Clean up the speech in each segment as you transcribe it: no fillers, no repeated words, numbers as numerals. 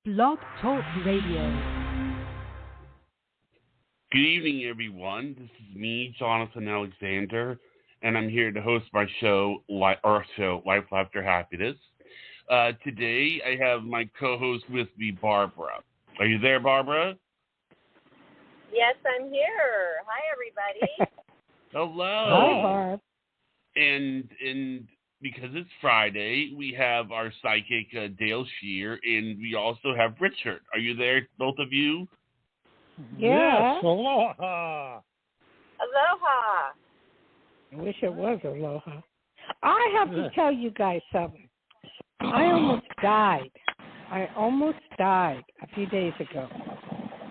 Blog Talk Radio. Good evening, everyone. This is me, Jonathan Alexander, and I'm here to host my show, Life After Happiness. Today, I have my co-host with me, Barbara. Are you there, Barbara? Yes, I'm here. Hi, everybody. Hello. Hi, Barb. And because it's Friday, we have our psychic, Dayle Schear, and we also have Richard. Are you there, both of you? Yeah. Yes, aloha. Aloha. I wish it was aloha. I have to tell you guys something. I almost died a few days ago.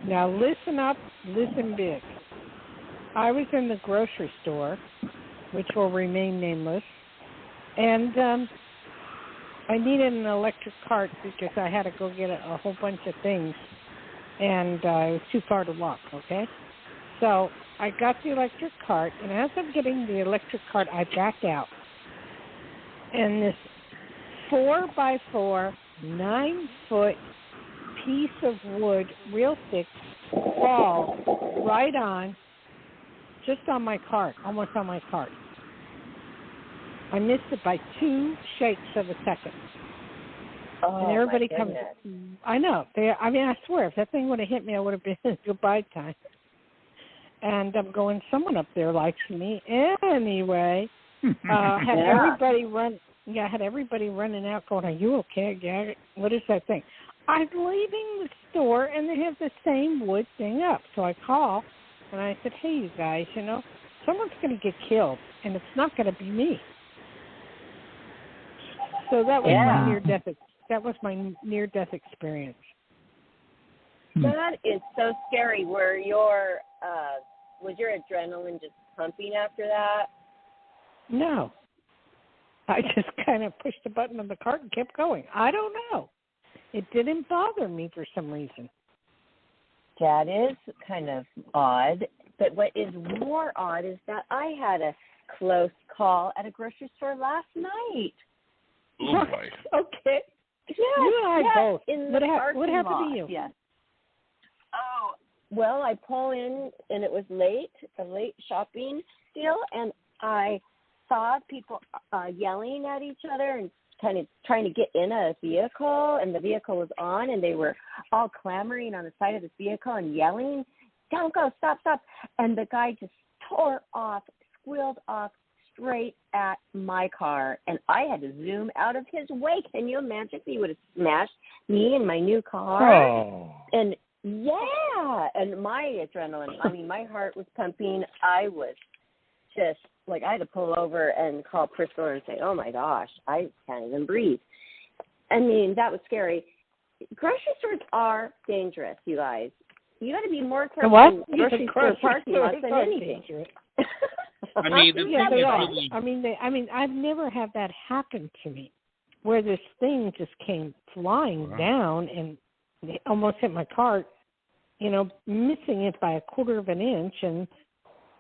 Now listen up, listen big. I was in the grocery store, which will remain nameless, and I needed an electric cart because I had to go get a whole bunch of things, and it was too far to walk, okay? So I got the electric cart, and as I'm getting the electric cart, I backed out. And this 4x4, 9-foot piece of wood, real thick, falls right on, just on my cart, almost on my cart. I missed it by 2 shakes of a second. Oh, And everybody my comes. goodness. I know. I swear, if that thing would have hit me, I would have been goodbye time. And I'm going, someone up there likes me. Anyway, had everybody run. Yeah, I had everybody running out going, are you okay? Yeah, what is that thing? I'm leaving the store, and they have the same wood thing up. So I call, and I said, hey, you guys, someone's going to get killed, and it's not going to be me. So that was my near-death. That was my near-death experience. That is so scary. Was your adrenaline just pumping after that? No. I just kind of pushed the button on the cart and kept going. I don't know. It didn't bother me for some reason. That is kind of odd. But what is more odd is that I had a close call at a grocery store last night. Oh, boy. Okay. Yes, You and I both. In What the happened parking to you? lot, yes. Oh, well, I pull in, and it was a late shopping deal, and I saw people yelling at each other and kind of trying to get in a vehicle, and the vehicle was on, and they were all clamoring on the side of this vehicle and yelling, don't go, stop. And the guy just squealed off straight at my car, and I had to zoom out of his way. Can you imagine if he would have smashed me in my new car? Oh. And yeah, and my adrenaline, my heart was pumping. I was just like, I had to pull over and call Priscilla and say, oh my gosh, I can't even breathe. I mean, that was scary. Grocery stores are dangerous, you guys. You got to be more careful in grocery store parking lots than anything. I mean, They are. I've never had that happen to me, where this thing just came flying down and it almost hit my cart, missing it by 1/4 of an inch and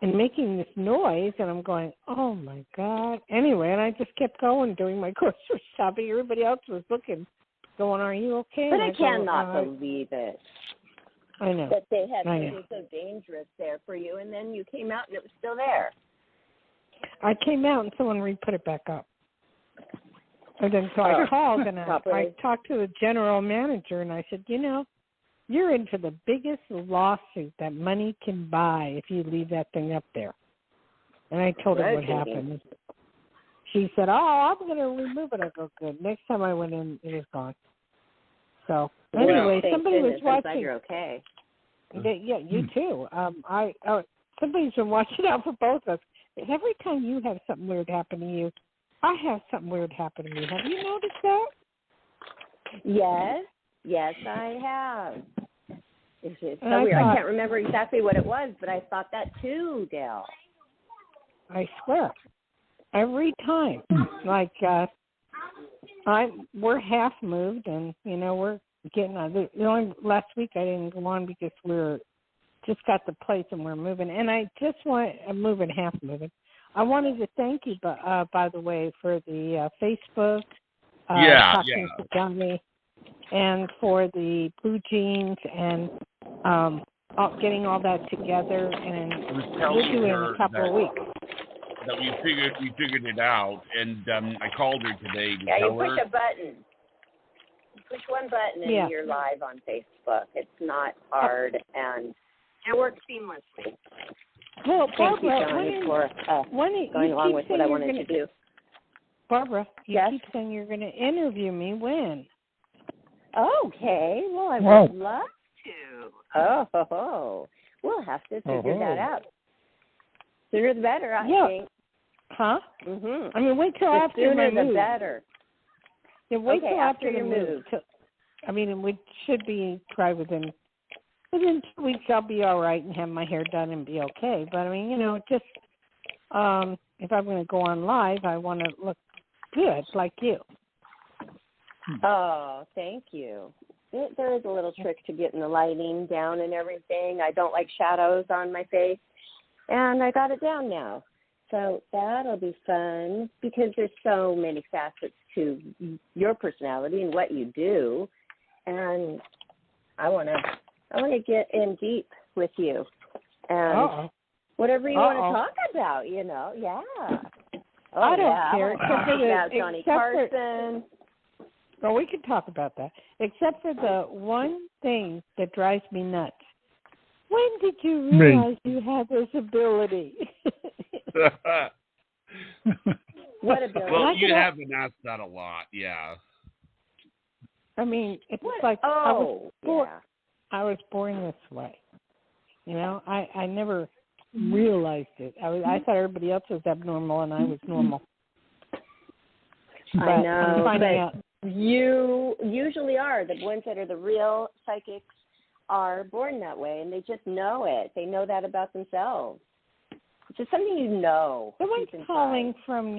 making this noise, and I'm going, oh my God. Anyway, and I just kept going, doing my grocery shopping. Everybody else was looking, going, are you okay? But I cannot believe it. I know. That they had something so dangerous there for you, and then you came out and it was still there. I came out and someone re-put it back up. And then so I called and I talked to the general manager and I said, you're in for the biggest lawsuit that money can buy if you leave that thing up there. And I told her what happened. She said, I'm going to remove it. I go, good. Next time I went in, it was gone. So anyway, somebody was watching. You're okay. Yeah, you too. Somebody's been watching out for both of us. Every time you have something weird happen to you, I have something weird happen to me. Have you noticed that? Yes, I have. It's so weird. I can't remember exactly what it was, but I thought that too, Dayle. I swear. Every time. Like, we're half moved, and, we're getting on. The only last week I didn't go on because we're just got the place and we're moving. And I just I'm moving, half moving. I wanted to thank you, by the way, for the Facebook. Talking to Johnny. and for the blue jeans and getting all that together, and we'll do it in a couple of weeks. That we figured it out, and I called her today to Yeah, tell you push her. a button. You push one button and you're live on Facebook. It's not hard, and it works seamlessly. Well, Thank you, Barbara, Johnny, for going along with what I wanted to do. Barbara, you keep saying you're going to interview me. When? Okay. Well, I would love to. Oh, we'll have to figure that out. Sooner the better, I think. Huh? Mhm. I mean, wait till the after my move. The move. better. Yeah, wait till after your move. I mean, it should be probably within 2 weeks. I'll be all right and have my hair done and be okay. But I mean, just if I'm going to go on live, I want to look good like you. Oh, thank you. There is a little trick to getting the lighting down and everything. I don't like shadows on my face, and I got it down now. So that'll be fun because there's so many facets to your personality and what you do, and I want to get in deep with you and whatever you want to talk about. Yeah. Oh, I don't care. Except for Johnny Carson. Well, we can talk about that. Except for the one thing that drives me nuts. When did you realize you have this ability? What ability? Well, you have been asked that a lot, yeah. I mean, it's like I was born this way. I never realized it. I thought everybody else was abnormal and I was normal. I know. I'm finding out. You usually are. The ones that are the real psychics are born that way, and they just know it. They know that about themselves. It's just something you know. Someone's calling from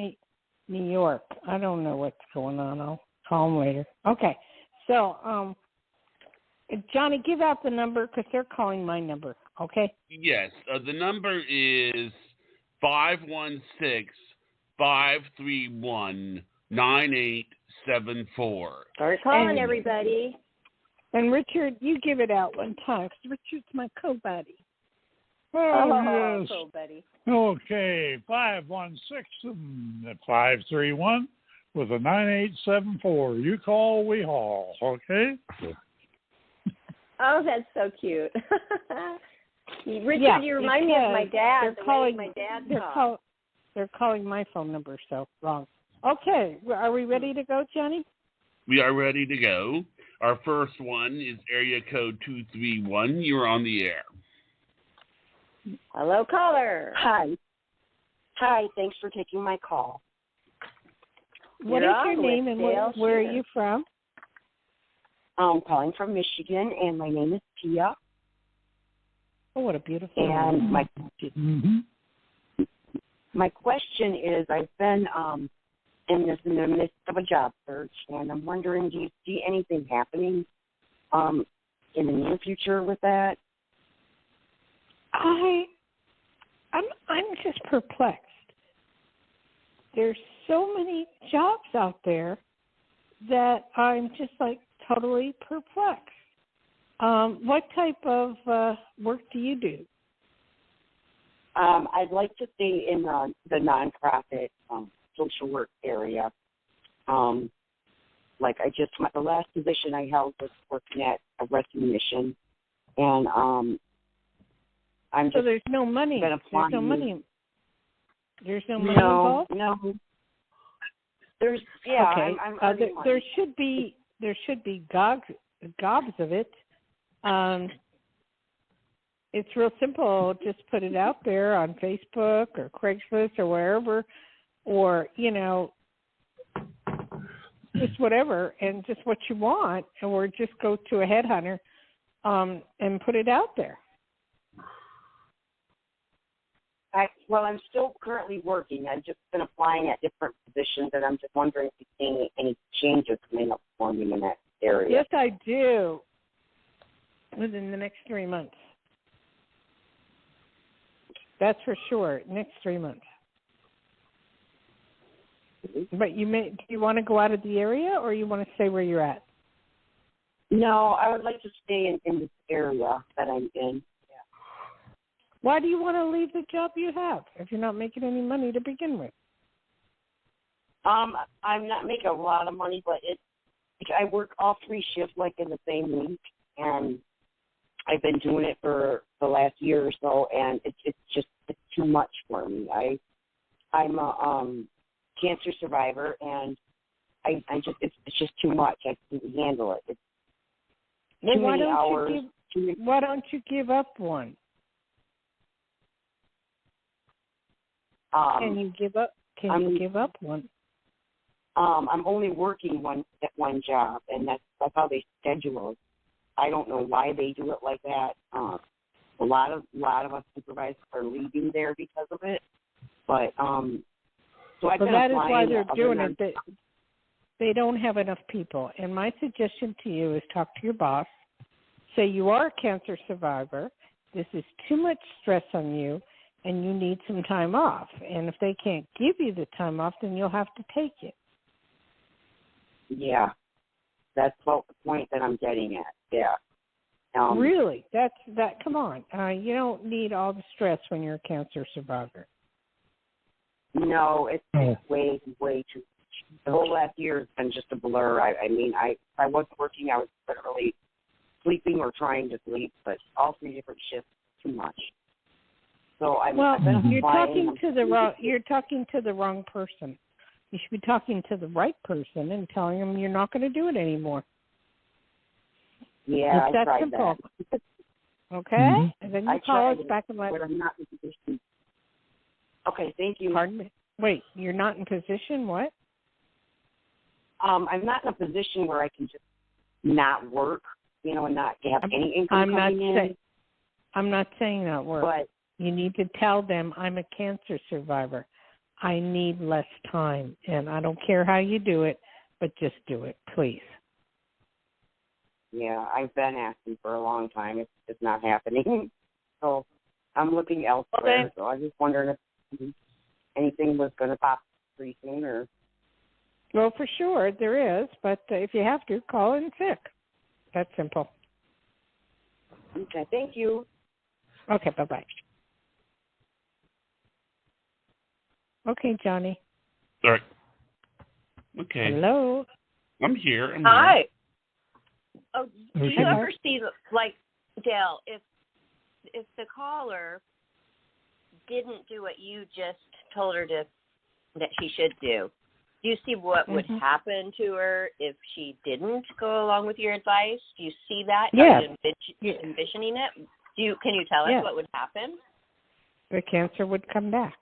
New York. I don't know what's going on. I'll call them later. Okay. So, Johnny, give out the number because they're calling my number. Okay? Yes. The number is 516-531-9874. Start calling, everybody. And Richard, you give it out one time because Richard's my co-buddy. Oh, yes. Co-buddy. Okay, 516-531 with a 9874. You call, we haul. Okay. Oh, that's so cute. Richard, you remind me of my dad. They're calling my phone number, so wrong. Okay, are we ready to go, Johnny? We are ready to go. Our first one is area code 231. You're on the air. Hello, caller. Hi, thanks for taking my call. What is your name and where are you from? I'm calling from Michigan, and my name is Tia. Oh, what a beautiful name. And my question is, I've been in the midst of a job search, and I'm wondering, do you see anything happening in the near future with that? I'm just perplexed. There's so many jobs out there that I'm just like totally perplexed. What type of work do you do? I'd like to stay in the nonprofit social work area. The last position I held was working at a rescue mission, and I'm just. So there's no money. There's no money. There's no money involved. No. There's okay. I'm there should be gobs of it. It's real simple. Just put it out there on Facebook or Craigslist or wherever, or just whatever, and just what you want, or just go to a headhunter and put it out there. I'm still currently working. I've just been applying at different positions, and I'm just wondering if you're seeing any changes coming up for me in that area. Yes, I do. Within the next 3 months. That's for sure. Next 3 months. Mm-hmm. But do you want to go out of the area, or you want to stay where you're at? No, I would like to stay in this area that I'm in. Why do you want to leave the job you have if you're not making any money to begin with? I'm not making a lot of money, but I work all 3 shifts like in the same week, and I've been doing it for the last year or so, and it's too much for me. I'm a cancer survivor, and it's just too much. I can't handle it. It's too many hours. Why don't you give up one? Can you give up? You give up one? I'm only working at one job, and that's how they schedule it. I don't know why they do it like that. A lot of us supervisors are leaving there because of it. But so I've been that is why applying they're doing than- it. They don't have enough people. And my suggestion to you is talk to your boss. Say you are a cancer survivor. This is too much stress on you, and you need some time off. And if they can't give you the time off, then you'll have to take it. Yeah, that's the point that I'm getting at. Yeah. Really? Come on. You don't need all the stress when you're a cancer survivor. No, it's way too much. The whole last year has been just a blur. I mean, I wasn't working. I was literally sleeping or trying to sleep, but all 3 different shifts, too much. So you're talking to the wrong person. You should be talking to the right person and telling them you're not going to do it anymore. Yeah, it's that tried simple. that. Okay? Mm-hmm. And then you call us back and let us. But I'm not in position. Okay, thank you. Pardon me? Wait, you're not in position? What? I'm not in a position where I can just not work, and not have any income coming in. I'm not saying not work. But you need to tell them I'm a cancer survivor. I need less time, and I don't care how you do it, but just do it, please. Yeah, I've been asking for a long time. It's just not happening. So I'm looking elsewhere. Okay. So I was just wondering if anything was going to pop pretty soon, or. Well, for sure there is, but if you have to, call in sick. That's simple. Okay, thank you. Okay, bye-bye. Okay, Johnny. All right. Okay. Hello. I'm here. Hi. Oh, do Okay. you ever see, like, Dayle, if the caller didn't do what you just told her that she should do you see what would happen to her if she didn't go along with your advice? Do you see that? Yes. Are you envisioning it? Can you tell us what would happen? The cancer would come back.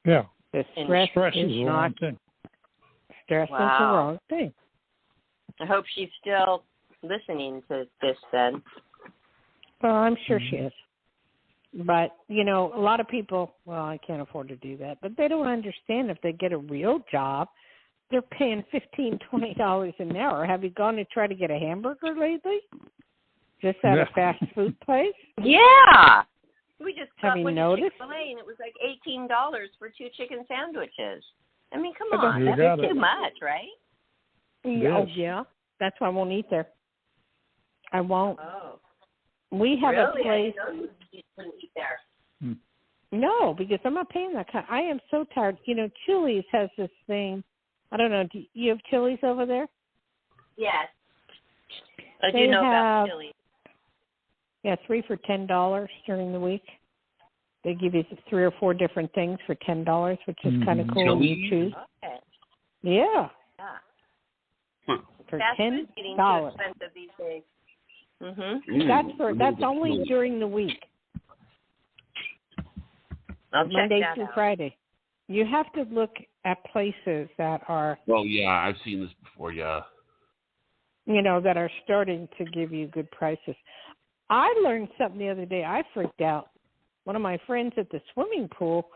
Yeah. The Stress stress is the wrong thing. Stress is the wrong thing. I hope she's still listening to this then. Well, I'm sure she is. But, a lot of people, well, I can't afford to do that. But they don't understand if they get a real job, they're paying $15, $20 an hour. Have you gone to try to get a hamburger lately? Just at a fast food place? Yeah. We just Have you went noticed? to Chick-fil-A and it was like $18 for 2 chicken sandwiches. I mean, come But on. That's too much, right? Yeah. Oh, yeah. That's why I won't eat there. I won't. Oh. We have a place. I didn't know you couldn't eat there. No, because I'm not paying that kind. I am so tired. Chili's has this thing. I don't know. Do you have Chili's over there? Yes. I do know about Chili's. Yeah, 3 for $10 during the week. They give you 3 or 4 different things for $10, which is kind of cool when you choose. Okay. Yeah. Yeah. For Fast $10. food's getting too expensive these days. That's only during the week. I'll check Monday that through out. Friday. You have to look at places that are. Well, yeah, I've seen this before. Yeah. That are starting to give you good prices. I learned something the other day. I freaked out. One of my friends at the swimming pool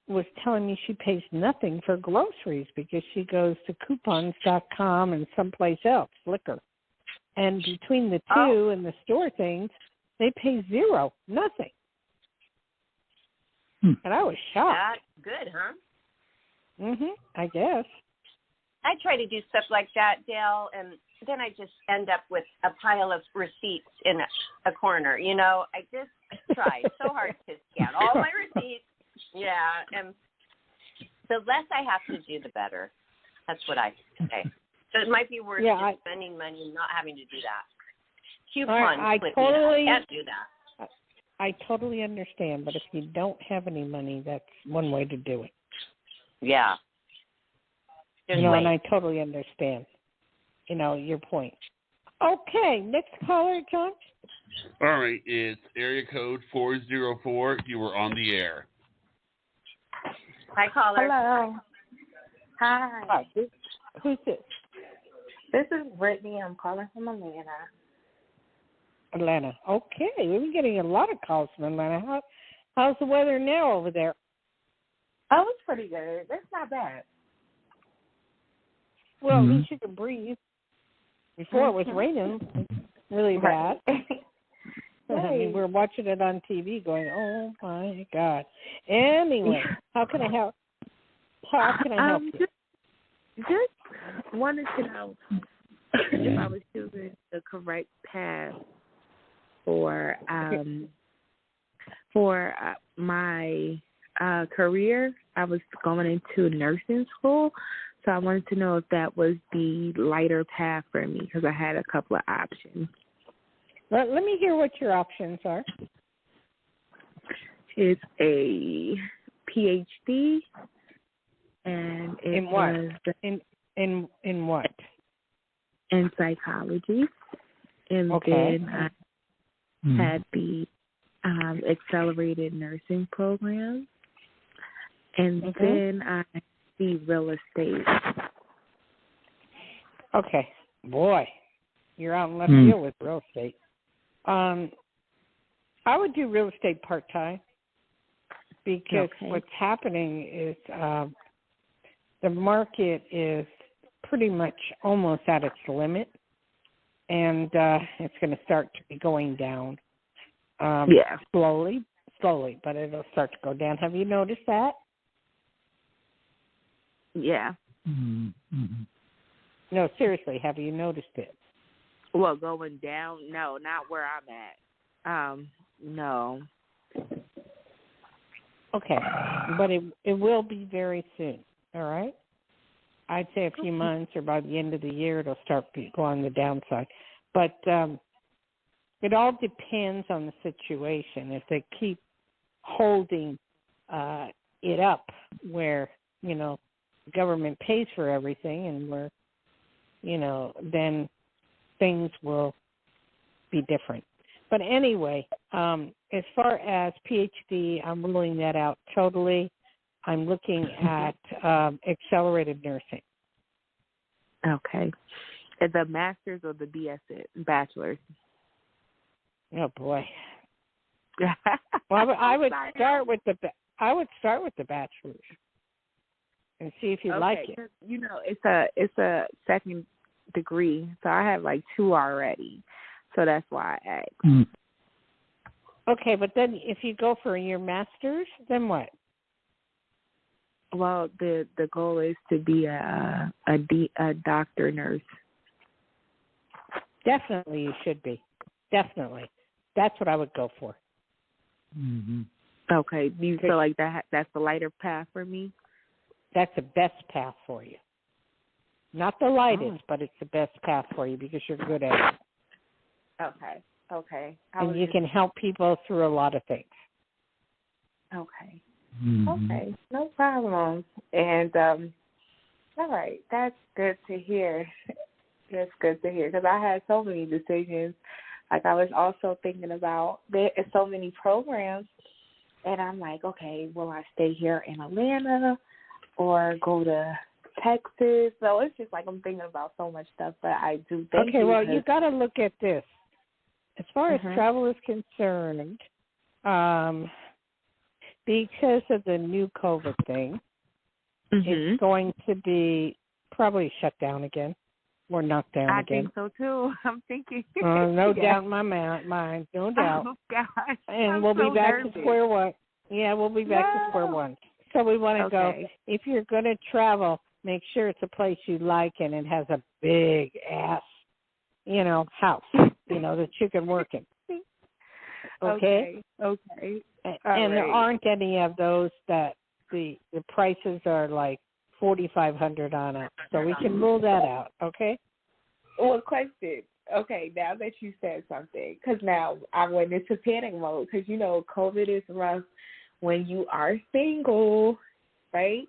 was telling me she pays nothing for groceries because she goes to coupons.com and someplace else, liquor. And between the two and the store things, they pay zero, nothing. And I was shocked. That's good, huh? I guess. I try to do stuff like that, Dayle, and then I just end up with a pile of receipts in a corner. You know, I just try so hard to scan all my receipts. Yeah, and the less I have to do, the better. That's what I say. So it might be worth just spending money and not having to do that. Coupons, I can't do that. I totally understand, but if you don't have any money, that's one way to do it. Yeah. Just wait. And I totally understand, your point. Okay, next caller, John. All right, it's area code 404. You were on the air. Hi, caller. Hello. Hi. Who's this? This is Brittany. I'm calling from Atlanta. Atlanta. Okay, we've been getting a lot of calls from Atlanta. How's the weather now over there? Oh, it's pretty good. It's not bad. Well, at least you can breathe. Before it was raining really bad. I mean, we're watching it on TV going, oh, my God. Anyway, how can I help? How can I help you? Just wanted to know if I was choosing the correct path for my career. I was going into nursing school, so I wanted to know if that was the lighter path for me because I had a couple of options. Let me hear what your options are. It's a PhD, and it in what? was In what? In psychology, and then I had the accelerated nursing program, and then I see real estate. Okay, boy, you're out in left field with real estate. I would do real estate part-time because what's happening is the market is pretty much almost at its limit, and it's going to start to be going down slowly, but it'll start to go down. Have you noticed that? Yeah. No, seriously, have you noticed it? Well, going down? No, not where I'm at. No. Okay, but it will be very soon, all right? I'd say a few months or by the end of the year it'll start to go on the downside. But it all depends on the situation. If they keep holding it up where, the government pays for everything and where, then things will be different. But anyway, as far as PhD, I'm ruling that out totally. I'm looking at accelerated nursing. Okay. The master's or the bachelor's? Oh boy. Well, I would start with the bachelor's and see if you like it. It's a second degree, so I have like 2 already. So that's why I asked. Okay, but then if you go for your master's, then what? Well, the goal is to be a doctor nurse. Definitely, you should be. Definitely, that's what I would go for. Okay, do you feel like that's the lighter path for me? That's the best path for you. Not the lightest, but it's the best path for you because you're good at it. Okay. And you can help people through a lot of things. Okay. Okay, no problem. And, all right, that's good to hear. That's good to hear because I had so many decisions. Like I was also thinking about there are so many programs, and I'm like, okay, will I stay here in Atlanta or go to Texas? So it's just like I'm thinking about so much stuff, but I do think. Okay, well, you got to look at this. As far as travel is concerned, because of the new COVID thing, it's going to be probably shut down again or knocked down again. I think so, too. I'm thinking. No doubt in my mind, no doubt. Oh, gosh. And we'll be back to square one. Yeah, we'll be back to square one. So we want to go, if you're going to travel, make sure it's a place you like and it has a big ass house, that you can work in. Okay? Okay. And there aren't any of those that the prices are like $4,500 on it. So we can rule that out, okay? Well, question. Okay, now that you said something, because now I went into panic mode, because, COVID is rough when you are single, right?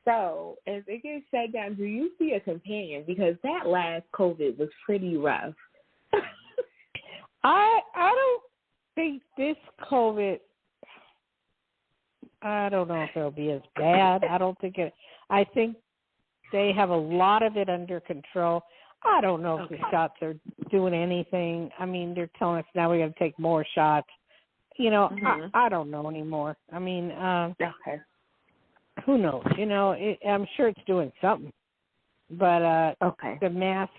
So if it gets shut down, do you see a companion? Because that last COVID was pretty rough. I don't think this COVID, I don't know if it'll be as bad. I think they have a lot of it under control. I don't know if the shots are doing anything. I mean, they're telling us now we got to take more shots. I don't know anymore. I mean, who knows? I'm sure it's doing something. But the mask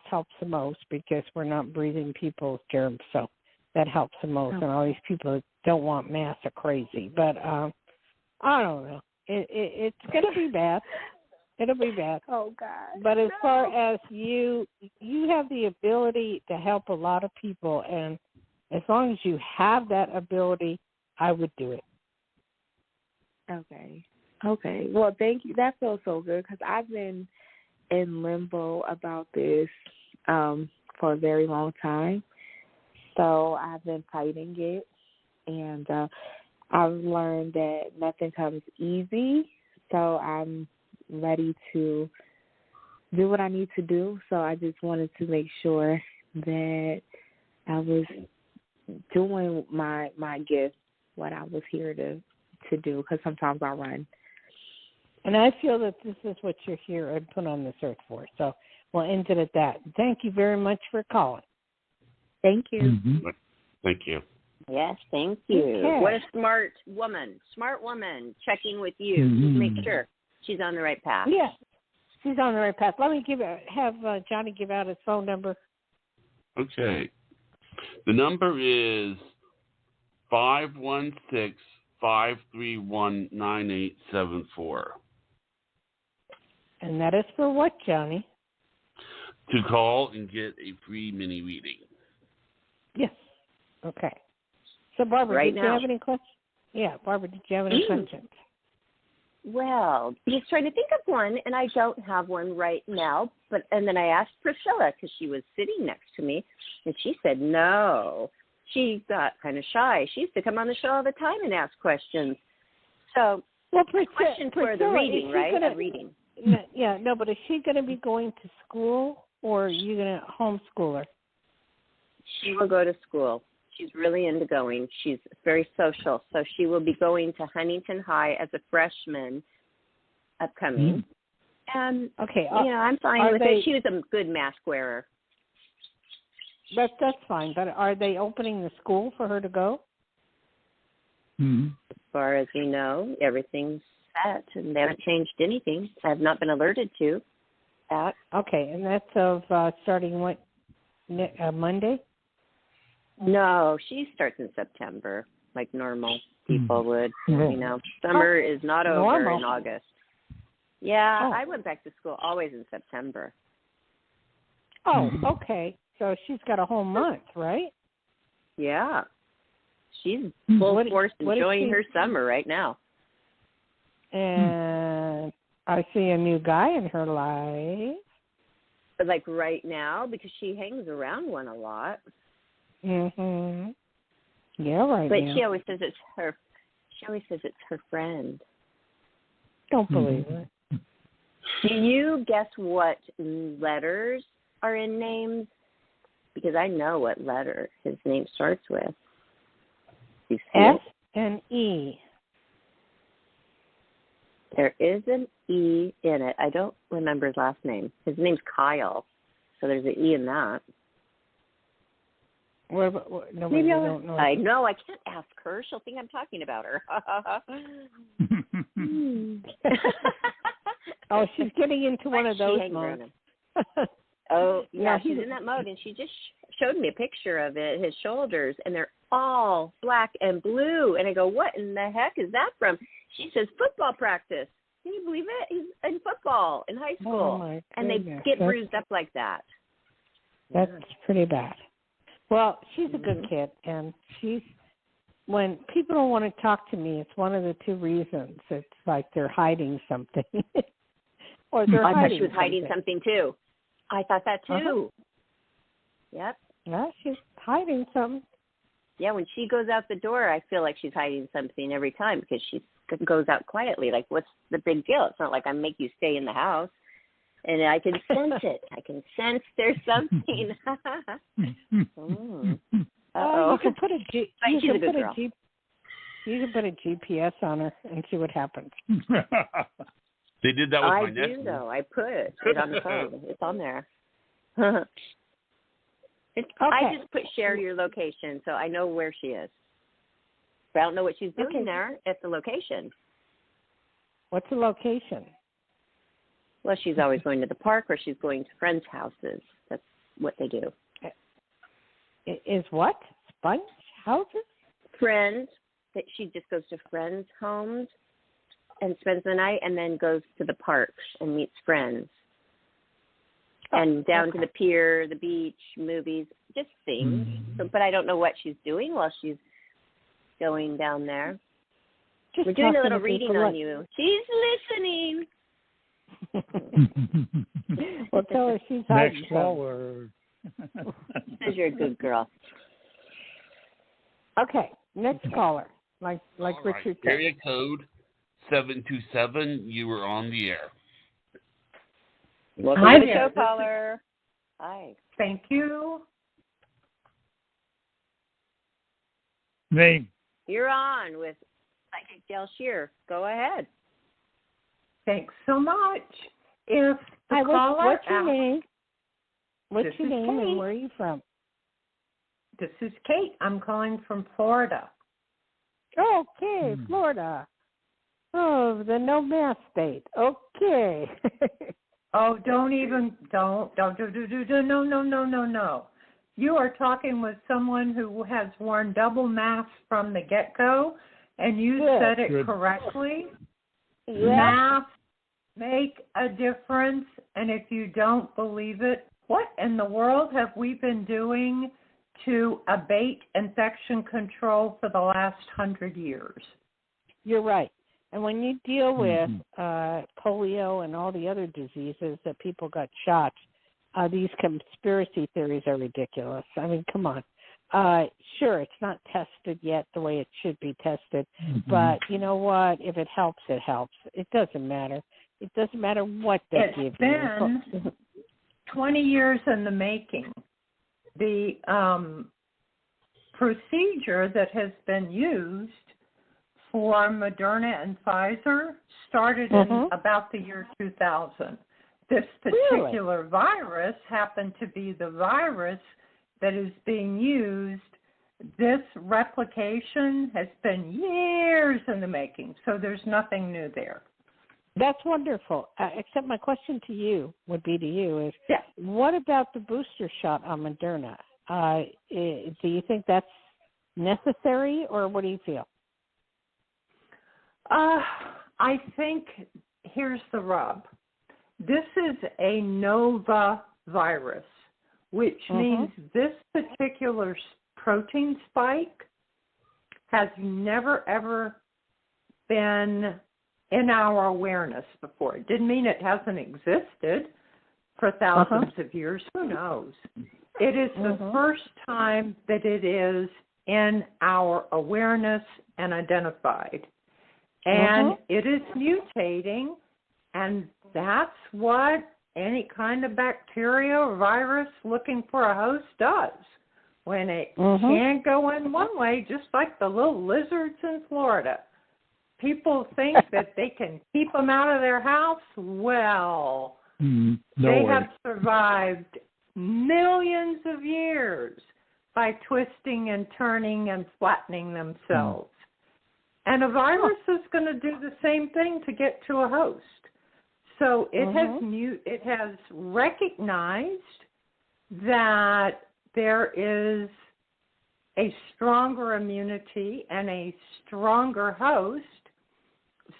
helps the most because we're not breathing people's germs, so that helps the most. And all these people that don't want masks are crazy. But I don't know. It's going to be bad. It'll be bad. Oh, God. But as far as you have the ability to help a lot of people, and as long as you have that ability, I would do it. Okay. Well, thank you. That feels so good because I've been in limbo about this for a very long time. So I've been fighting it, and I've learned that nothing comes easy. So I'm ready to do what I need to do. So I just wanted to make sure that I was doing my gift, what I was here to do, because sometimes I run. And I feel that this is what you're here and put on this earth for. So we'll end it at that. Thank you very much for calling. Thank you. Mm-hmm. Thank you. Yes, thank you. Okay. What a smart woman checking with you to make sure she's on the right path. Yeah, she's on the right path. Let me have Johnny give out his phone number. Okay. The number is 516-531-9874. And that is for what, Johnny? To call and get a free mini reading. Yes. Okay. So, Barbara, did you have any questions? Yeah, Barbara, did you have any questions? Well, just trying to think of one, and I don't have one right now. And then I asked Priscilla because she was sitting next to me, and she said no. She got kind of shy. She used to come on the show all the time and ask questions. So, question for the reading, right? A reading. Yeah, no, but is she going to be going to school, or are you going to homeschool her? She will go to school. She's really into going. She's very social. So she will be going to Huntington High as a freshman upcoming. And, I'm fine with it. She was a good mask wearer. That's fine. But are they opening the school for her to go? As far as we know, everything's set, and they haven't changed anything. I have not been alerted to that. Okay, and that's of starting what, Monday? No, she starts in September, like normal people would. Summer is not over in August. Yeah, I went back to school always in September. Oh, okay. So she's got a whole month, right? Yeah. She's full force enjoying her summer right now. And I see a new guy in her life. But like right now, because she hangs around one a lot. Mhm. Yeah, right. But now. she always says it's her. She always says it's her friend. Don't believe it. Do you guess what letters are in names? Because I know what letter his name starts with. S and E. There is an E in it. I don't remember his last name. His name's Kyle, so there's an E in that. Maybe don't know. I know. I can't ask her. She'll think I'm talking about her. Oh, she's getting into one of those modes. Oh, yeah, she's in that mode, and she just showed me a picture of it, his shoulders, and they're all black and blue. And I go, what in the heck is that from? She says, football practice. Can you believe it? He's in football in high school. Oh, and they get bruised up like that. That's pretty bad. Well, she's a good kid, and when people don't want to talk to me, it's one of the two reasons. It's like they're hiding something. Or they're I hiding thought she was hiding something too. I thought that too. Yep. Yeah, she's hiding something. Yeah, when she goes out the door, I feel like she's hiding something every time because she goes out quietly. Like, what's the big deal? It's not like I make you stay in the house. And I can sense it. I can sense there's something. You can put she's a good girl. You can put a GPS on her and see what happens. They did that with my nephew. I do, though. I put it on the phone. It's on there. I just put share your location so I know where she is. But I don't know what she's doing there at the location. What's the location? Well, she's always going to the park or she's going to friends' houses. That's what they do. Is what? Sponge houses? Friends. That she just goes to friends' homes and spends the night and then goes to the parks and meets friends. And down to the pier, the beach, movies, just things. So, but I don't know what she's doing while she's going down there. We're doing a little reading on you. She's listening. Well, tell her she's next caller. Because you're a good girl. Okay, next caller. Like Richard said. Area code 727. You were on the air. Welcome to the show, caller. Hi. Thank you. Name. You're on with Psychic Dayle Schear. Go ahead. Thanks so much. If the caller what's your name? What's your name Kate. and where are you from? This is Kate. I'm calling from Florida. Okay, Florida. Oh, the no mask state. Okay. Oh, no. You are talking with someone who has worn double masks from the get-go, and you said it correctly. Yeah. Masks make a difference, and if you don't believe it, what in the world have we been doing to abate infection control for the last 100 years? You're right. And when you deal with polio and all the other diseases that people got shots, these conspiracy theories are ridiculous. I mean, come on. Sure, it's not tested yet the way it should be tested, but you know what? If it helps, it helps. It doesn't matter. It doesn't matter what they give you. It's been 20 years in the making. The procedure that has been used for Moderna and Pfizer started in about the year 2000. This particular virus happened to be the virus that is being used. This replication has been years in the making, so there's nothing new there. That's wonderful. Except my question to you would be is, what about the booster shot on Moderna? Do you think that's necessary, or what do you feel? I think here's the rub. This is a nova virus, which means this particular protein spike has never, ever been in our awareness before. It didn't mean it hasn't existed for thousands of years. Who knows? It is the first time that it is in our awareness and identified. And it is mutating, and that's what any kind of bacteria or virus looking for a host does. When it can't go in one way, just like the little lizards in Florida. People think that they can keep them out of their house. Well, they have survived millions of years by twisting and turning and flattening themselves. And a virus is going to do the same thing to get to a host. So it has recognized that there is a stronger immunity and a stronger host.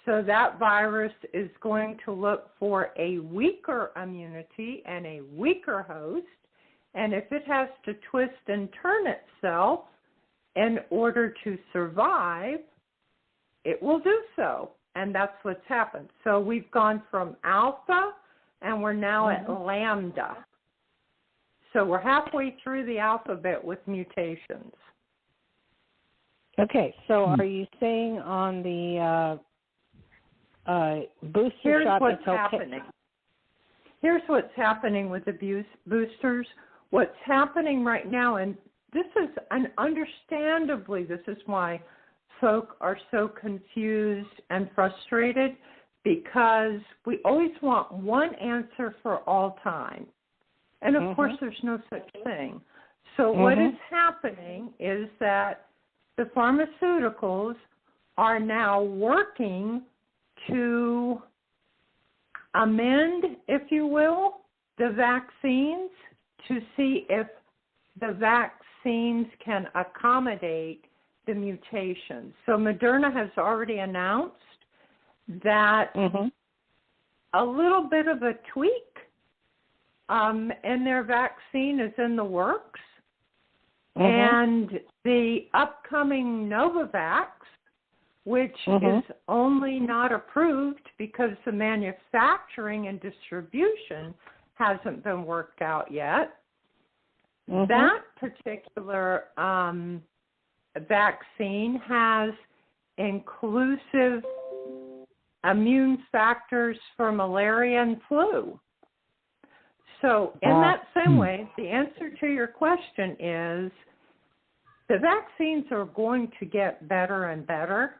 So that virus is going to look for a weaker immunity and a weaker host, And if it has to twist and turn itself in order to survive, it will do so. And that's what's happened. So we've gone from alpha, and we're now at lambda. So we're halfway through the alphabet with mutations. Okay, so are you saying on the booster Here's shot what's it's okay? happening. Here's what's happening with the boosters. What's happening right now, and this is, and understandably, this is why folk are so confused and frustrated, because we always want one answer for all time. And of course, there's no such thing. So what is happening is that the pharmaceuticals are now working to amend, if you will, the vaccines to see if the vaccines can accommodate the mutations. So Moderna has already announced that a little bit of a tweak in their vaccine is in the works. And the upcoming Novavax, which is only not approved because the manufacturing and distribution hasn't been worked out yet, that particular vaccine has inclusive immune factors for malaria and flu. So in that same way, the answer to your question is the vaccines are going to get better and better.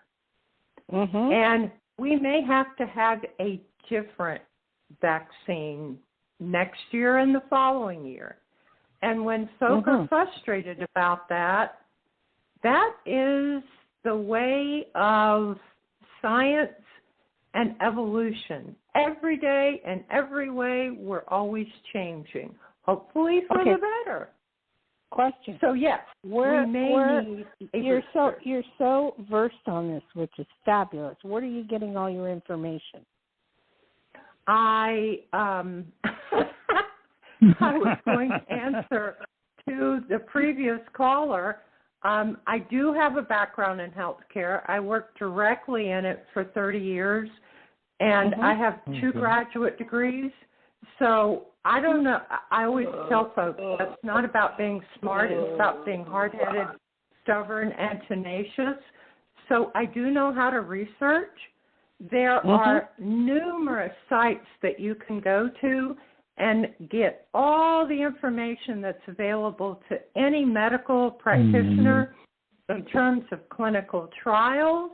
And we may have to have a different vaccine next year and the following year. And when folk are frustrated about that, that is the way of science and evolution. Every day and every way, we're always changing, hopefully for the better. Question. So yes, we may need you're so versed on this, which is fabulous. Where are you getting all your information? I was going to answer to the previous caller. I do have a background in healthcare. I worked directly in it for 30 years, and I have 2 graduate degrees. So I don't know. I always tell folks that's not about being smart. It's about being hard-headed, stubborn, and tenacious. So I do know how to research. There are numerous sites that you can go to and get all the information that's available to any medical practitioner in terms of clinical trials.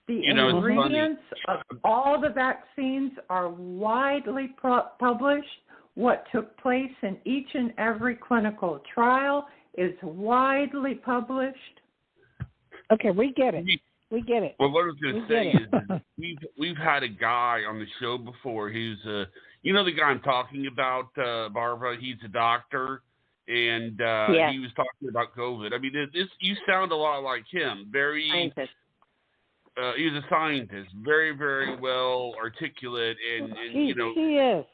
The ingredients of all the vaccines are widely published. What took place in each and every clinical trial is widely published. Okay, we get it. We get it. Well, what I was going to say is we've had a guy on the show before. He's you know the guy I'm talking about, Barbara. He's a doctor, and he was talking about COVID. I mean, you sound a lot like him. Very. Scientist. He's a scientist, very, very well articulate, and you know. She is.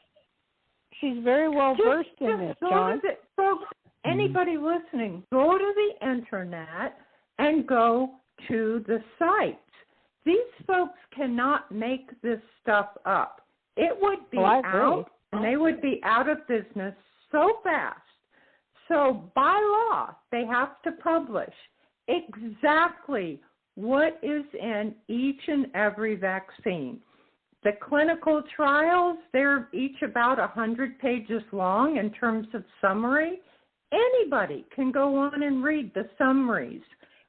She's very well versed in this, John. Folks, anybody listening, go to the internet and go to the sites. These folks cannot make this stuff up. It would be out, and they would be out of business so fast. So by law, they have to publish exactly what is in each and every vaccine. The clinical trials, they're each about 100 pages long in terms of summary. Anybody can go on and read the summaries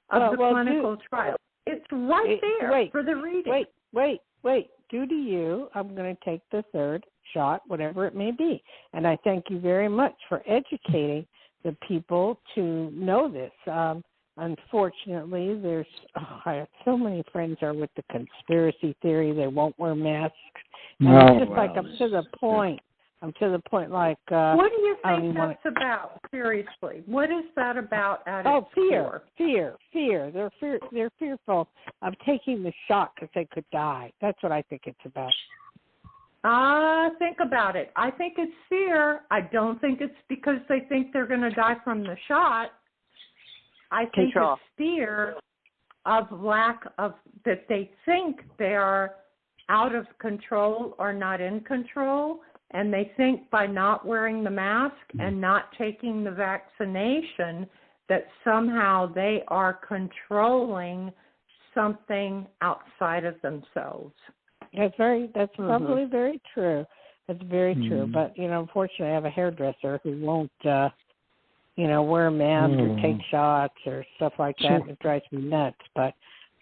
of the clinical trials. It's right there for the reading. Wait. Due to you, I'm going to take the third shot, whatever it may be. And I thank you very much for educating the people to know this. Unfortunately, I have so many friends are with the conspiracy theory. They won't wear masks. And it's just like, I'm to the point. I'm to the point like... what do you think that's about, seriously? What is that about at its core? Fear. They're fearful of taking the shot because they could die. That's what I think it's about. Think about it. I think it's fear. I don't think it's because they think they're going to die from the shot. I think Control. it's fear of lack of, that they think they are out of control or not in control, and they think by not wearing the mask and not taking the vaccination that somehow they are controlling something outside of themselves. That's probably very true. That's very true. But, unfortunately, I have a hairdresser who won't, wear a mask or take shots or stuff like that. It drives me nuts. But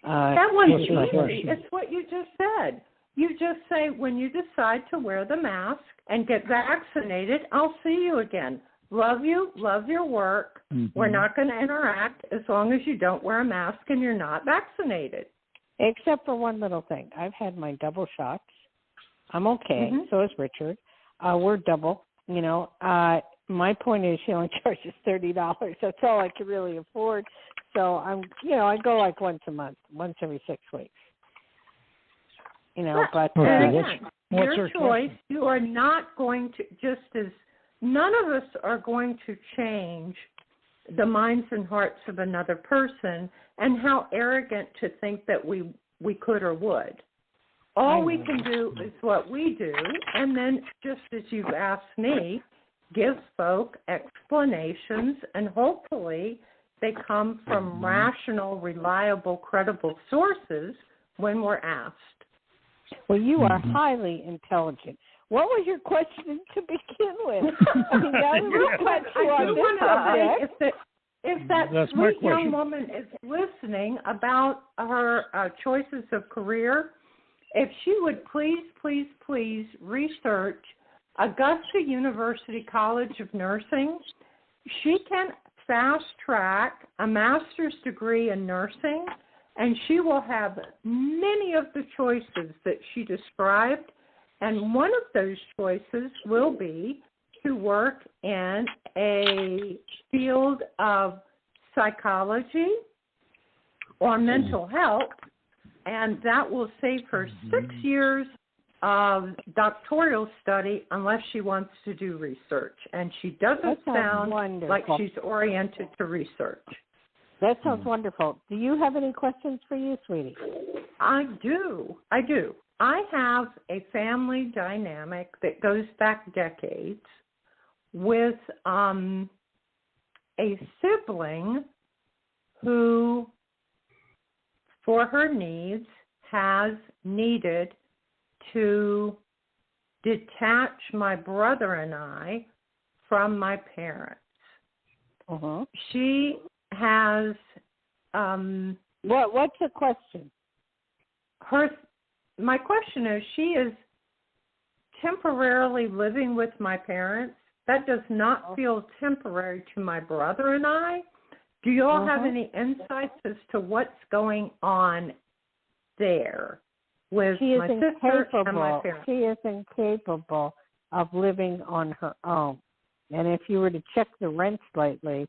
that one's easy. It's what you just said. You just say, when you decide to wear the mask and get vaccinated, I'll see you again. Love you, love your work. We're not going to interact as long as you don't wear a mask and you're not vaccinated. Except for one little thing. I've had my double shots. I'm okay. So is Richard. We're double. My point is she only charges $30. That's all I can really afford. So I go like once a month, once every 6 weeks. But and again, your choice. You are not going to, just as none of us are going to change the minds and hearts of another person, and how arrogant to think that we could or would. All we can do is what we do, and then, just as you've asked me, give folk explanations, and hopefully they come from rational, reliable, credible sources when we're asked. Well, you are highly intelligent. What was your question to begin with? I mean, if that sweet young woman is listening about her choices of career, if she would please, please, please research Augusta University College of Nursing, she can fast track a master's degree in nursing, and she will have many of the choices that she described. And one of those choices will be to work in a field of psychology or mental health, and that will save her 6 years of doctoral study unless she wants to do research. And she doesn't sound like she's oriented to research. That sounds wonderful. Do you have any questions for you, sweetie? I do. I have a family dynamic that goes back decades with a sibling who, for her needs, has needed to detach my brother and I from my parents. She has what's the question? My question is, she is temporarily living with my parents. That does not feel temporary to my brother and I. Do you all have any insights as to what's going on there with my sister and my parents? She is incapable of living on her own. And if you were to check the rents lately,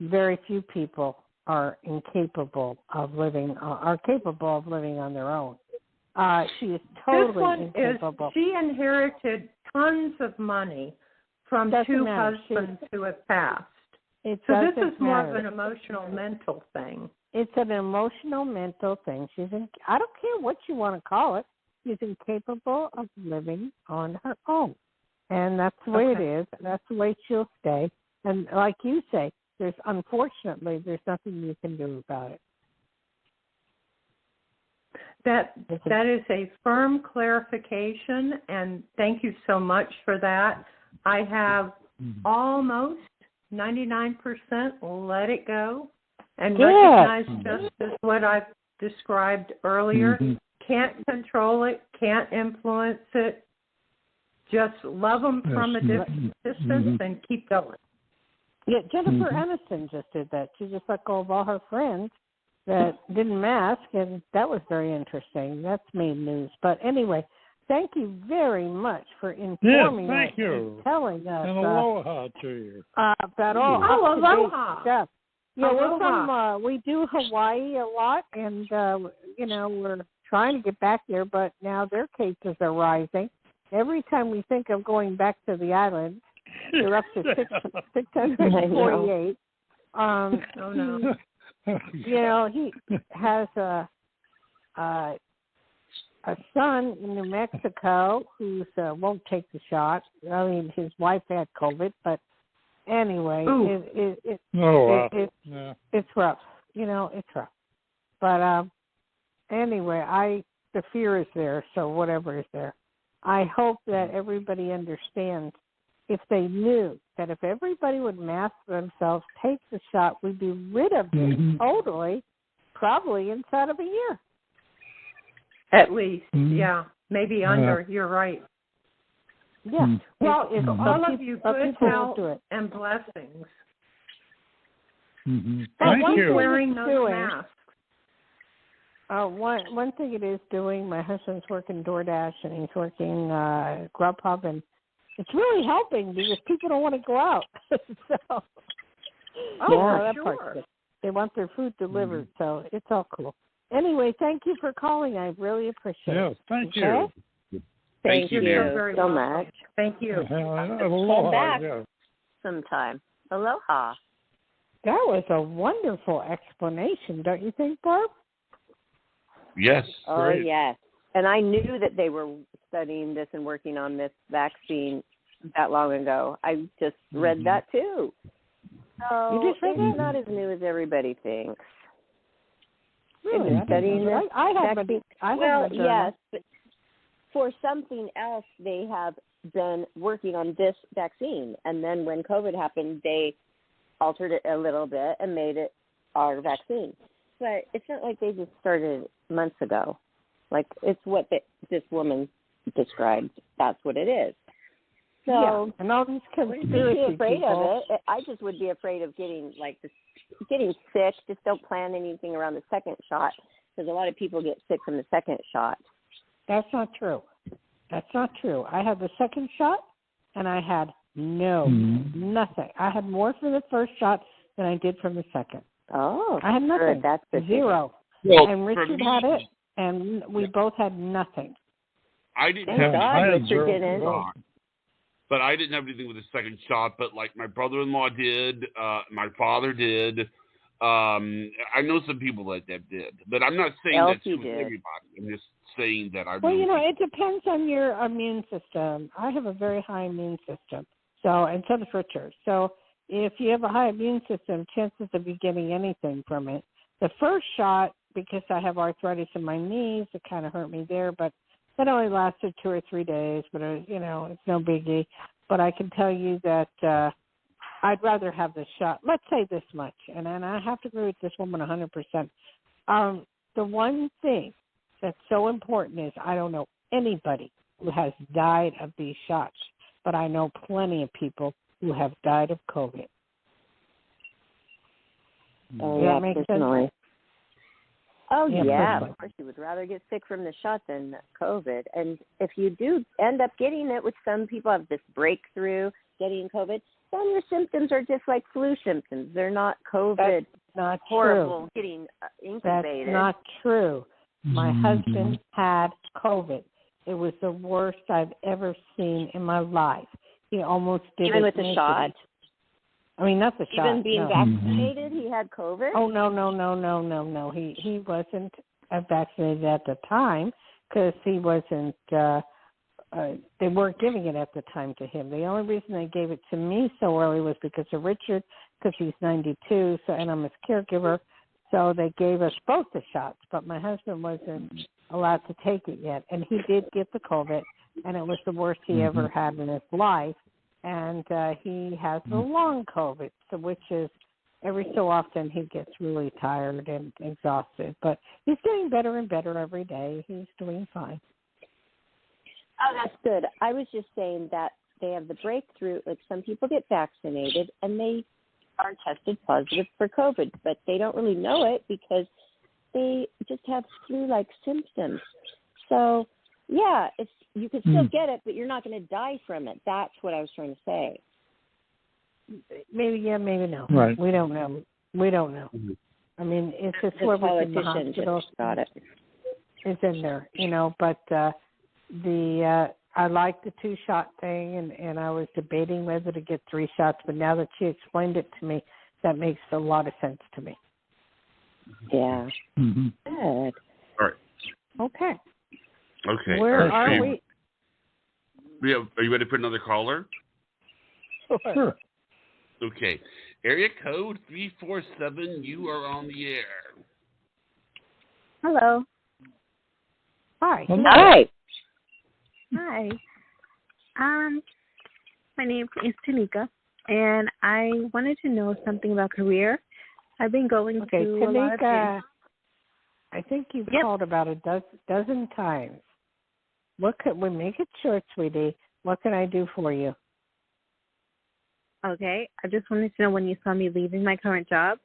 very few people are capable of living on their own. She is totally incapable. She inherited tons of money from two husbands who have passed. So this is more of an emotional, mental thing. It's an emotional, mental thing. I don't care what you want to call it. She's incapable of living on her own. And that's the way it is. That's the way she'll stay. And like you say, unfortunately, there's nothing you can do about it. That is a firm clarification, and thank you so much for that. I have almost 99% let it go and recognize just as what I've described earlier. Can't control it, can't influence it. Just love them from a distance and keep going. Yeah, Jennifer Aniston just did that. She just let go of all her friends that didn't mask, and that was very interesting. That's made news. But anyway, thank you very much for informing us and telling us. And aloha to you. About all aloha stuff. Yeah, aloha. we do Hawaii a lot, and we're trying to get back there, but now their cases are rising. every time we think of going back to the island, they're up to 648. Oh no. He has a son in New Mexico who won't take the shot. I mean, his wife had COVID, but anyway, it's rough. It's rough. But anyway, the fear is there, so whatever is there. I hope that everybody understands. If they knew that if everybody would mask themselves, take the shot, we'd be rid of it totally, probably inside of a year. At least, yeah. Maybe under, you're right. Yeah. Well, it's all of you good health and blessings. Thank you. Wearing those masks. One thing it is doing, my husband's working DoorDash and he's working Grubhub, and it's really helping because people don't want to go out. So, that part's good. They want their food delivered, so it's all cool. Anyway, thank you for calling. I really appreciate it. Yes, thank you. Thank you very so much. Thank you. Aloha, back yeah. sometime. Aloha. That was a wonderful explanation, don't you think, Barb? Yes. Oh, Great. yes. And I knew that they were studying this and working on this vaccine that long ago. I just read that too. So You just read it's that? not as new as everybody thinks. Really? They've been studying this vaccine. Well, yes, but for something else, they have been working on this vaccine. And then when COVID happened, they altered it a little bit and made it our vaccine. But it's not like they just started months ago. Like, it's what this woman described. That's what it is. So, and all these I wouldn't be afraid people. of it. I just would be afraid of getting sick. Just don't plan anything around the second shot, because a lot of people get sick from the second shot. That's not true. That's not true. I had the second shot, and I had nothing. I had more from the first shot than I did from the second. Oh, I had nothing. Good. That's the Zero. Well, and Richard had it, and we both had nothing. I didn't Thank have God anything Richard with the didn't. shot, but I didn't have anything with the second shot. But like my brother-in-law did, my father did. I know some people that did, but I'm not saying that's with everybody. I'm just saying that I. Well, it depends on your immune system. I have a very high immune system, and so does Richard. So if you have a high immune system, chances of you getting anything from it. The first shot, because I have arthritis in my knees, it kind of hurt me there, but that only lasted 2 or 3 days. But it's no biggie. But I can tell you that I'd rather have the shot. Let's say this much, and I have to agree with this woman 100%. The one thing that's so important is I don't know anybody who has died of these shots, but I know plenty of people who have died of COVID. Oh, Does yeah, that make personally. sense? Oh, Yeah, yeah. personally. Of course, you would rather get sick from the shot than COVID. And if you do end up getting it, which some people have this breakthrough getting COVID, then your symptoms are just like flu symptoms. They're not COVID. That's not horrible true. getting incubated. That's not true. My husband had COVID. It was the worst I've ever seen in my life. He almost did Even it with the naked. shot? I mean, not the shot. Even being no. vaccinated, he had COVID? Oh, no. He wasn't vaccinated at the time because he wasn't, they weren't giving it at the time to him. The only reason they gave it to me so early was because of Richard, because he's 92, and I'm his caregiver. So they gave us both the shots, but my husband wasn't allowed to take it yet. And he did get the COVID, and it was the worst he ever had in his life. And he has the long COVID, which is every so often he gets really tired and exhausted. But he's getting better and better every day. He's doing fine. Oh, that's good. I was just saying that they have the breakthrough. Like some people get vaccinated and they are tested positive for COVID, but they don't really know it because they just have flu-like symptoms. So, yeah, you can still get it, but you're not going to die from it. That's what I was trying to say. Maybe yeah, maybe no. Right. We don't know. I mean, it's just The whoever's in the politician hospital just got it. is in there, but the I like the 2-shot thing, and I was debating whether to get 3 shots, but now that she explained it to me, that makes a lot of sense to me. Yeah. Mm-hmm. Good. All right. Okay. Okay. Where All right. are we? Yeah. Are you ready for another caller? Sure. Okay. Area code 347. You are on the air. Hello. Hi. Hi. Hi. My name is Tanika, and I wanted to know something about career. I've been going to a lot of Tanika, I think you've Yep. called about a dozen times. We make it short, sweetie. What can I do for you? Okay. I just wanted to know when you saw me leaving my current job.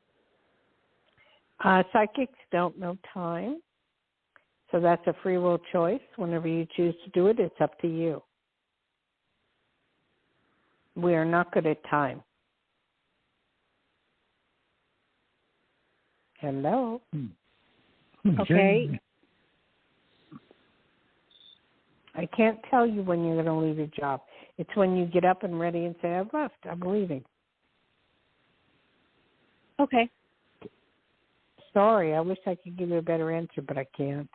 Psychics don't know time, so that's a free will choice. Whenever you choose to do it, it's up to you. We are not good at time. Hello? Okay. I can't tell you when you're going to leave your job. It's when you get up and ready and say, I've left, I'm leaving. Okay. Sorry, I wish I could give you a better answer, but I can't.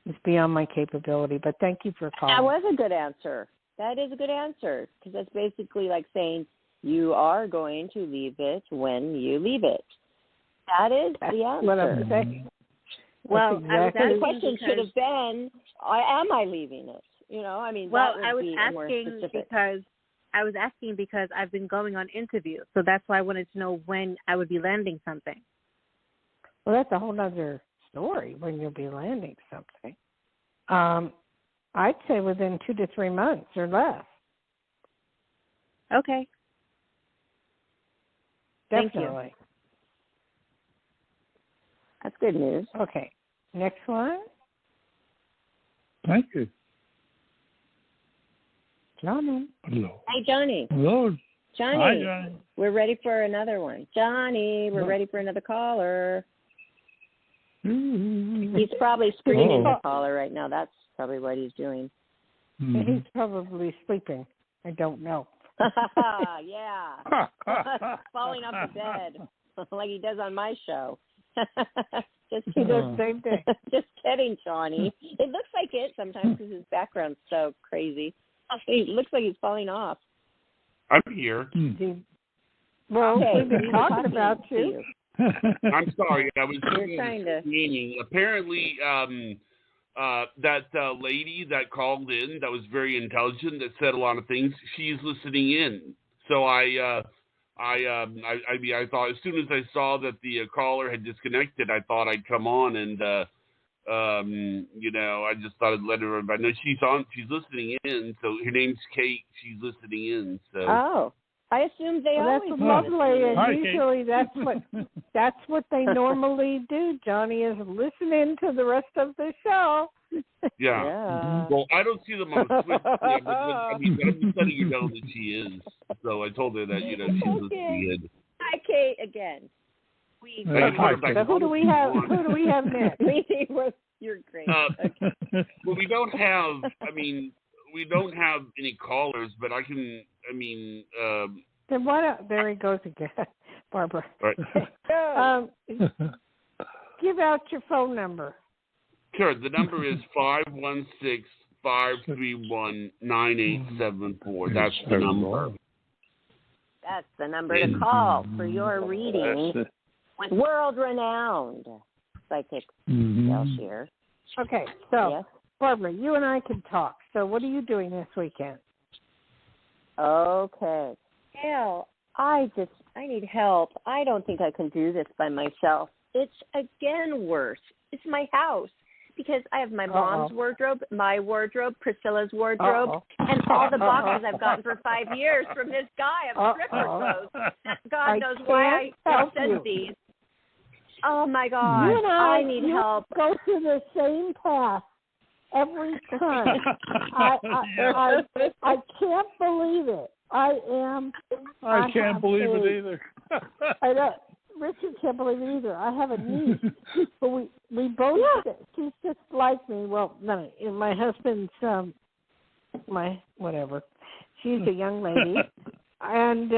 It's beyond my capability, but thank you for calling. That was a good answer. That is a good answer, because that's basically like saying you are going to leave it when you leave it. That is the answer. What I'm saying. Well, exactly. The question should have been, am I leaving it? You know, I mean, well, that would I was be more asking specific. because I've been going on interviews, so that's why I wanted to know when I would be landing something. Well, that's a whole other story when you'll be landing something. I'd say within 2 to 3 months or less. Okay. Thank you. Definitely. That's good news. Okay. Next one. Thank you. Johnny. Hello. Hey, Johnny. Hello. Johnny. Hi, Johnny. We're ready for another one. Johnny, we're ready for another caller. He's probably screaming the caller right now. That's probably what he's doing. Mm-hmm. He's probably sleeping. I don't know. Yeah. Falling off the bed like he does on my show. Just He does the same thing. Just kidding, Johnny. It looks like it sometimes because his background's so crazy. It looks like he's falling off. I'm here. Well, Okay, we've been talking about you. I'm sorry. I was trying to. meaning. Apparently, that lady that called in that was very intelligent that said a lot of things. She's listening in. So I thought as soon as I saw that the caller had disconnected, I thought I'd come on and I just thought I'd let everybody know she's on. She's listening in. So her name's Kate. She's listening in. So. Oh, I assume they always. That's lovely, and Hi, usually that's what they normally do. Johnny is listening to the rest of the show. Yeah. Well, I don't see them on the switch. But I'm just letting you know that she is. So I told her that she's listening in. Hi, Kate. Again. So who do we have? Who do we have next? You're great. Okay. Well, we don't have any callers, but I can. Then why don't? There he goes again, Barbara. Right. Give out your phone number. Sure. The number is 516-531-9874. That's the number. That's the number to call for your reading with world-renowned psychic Dayle Schear. Okay, so yes. Barbara, you and I can talk. So what are you doing this weekend? Okay. Dayle, I need help. I don't think I can do this by myself. It's again worse. It's my house. Because I have my mom's wardrobe, my wardrobe, Priscilla's wardrobe, and all the boxes I've gotten for 5 years from this guy of stripper clothes. God knows why I sent these. Oh, my God. You and I need help. Go to the same path every time. I can't believe it. I can't believe it either. I don't. Richard can't believe it either. I have a niece, but we both. She's just like me. Well, no, my husband's my whatever. She's a young lady, and